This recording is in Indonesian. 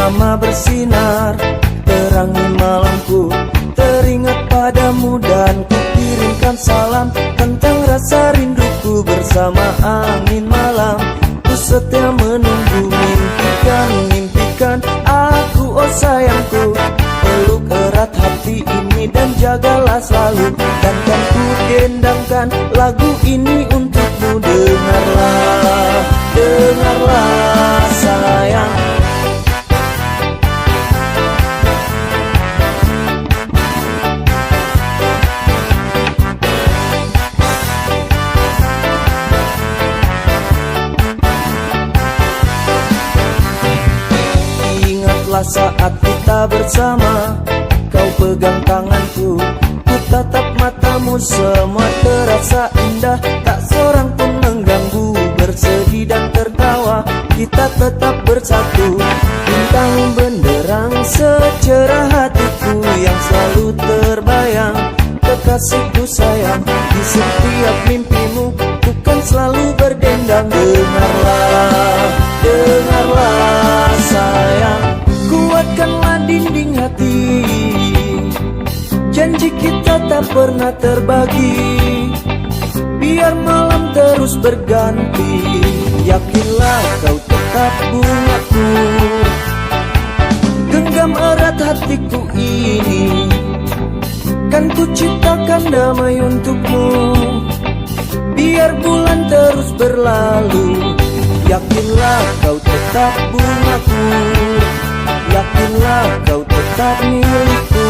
bersama bersinar, terangi malamku. Teringat padamu dan ku kirimkan salam tentang rasa rinduku bersama angin malam. Ku setia menunggu, mimpikan aku oh sayangku. Peluk erat hati ini dan jagalah selalu. Dan kan ku gendangkan lagu ini untukmu. Dengarlah sayang. Ingatlah saat kita bersama, kau pegang tanganku, ku tatap matamu, semua terasa indah, tak seorang pun mengganggu. Bersedih dan tertawa, kita tetap bersatu. Bintang benderang secerah hatiku yang selalu terbayang. Kekasihku sayang, di setiap mimpimu ku kan selalu berdendang. Dengarlah sayang, kuatkanlah dinding hati. Janji kita tak pernah terbagi, biar malam terus berganti. Yakinlah kau tetap bungaku, genggam erat hatiku ini. Kan ku ciptakan damai untukmu, biar bulan terus berlalu. Yakinlah kau tetap bungaku, yakinlah kau tetap milikku.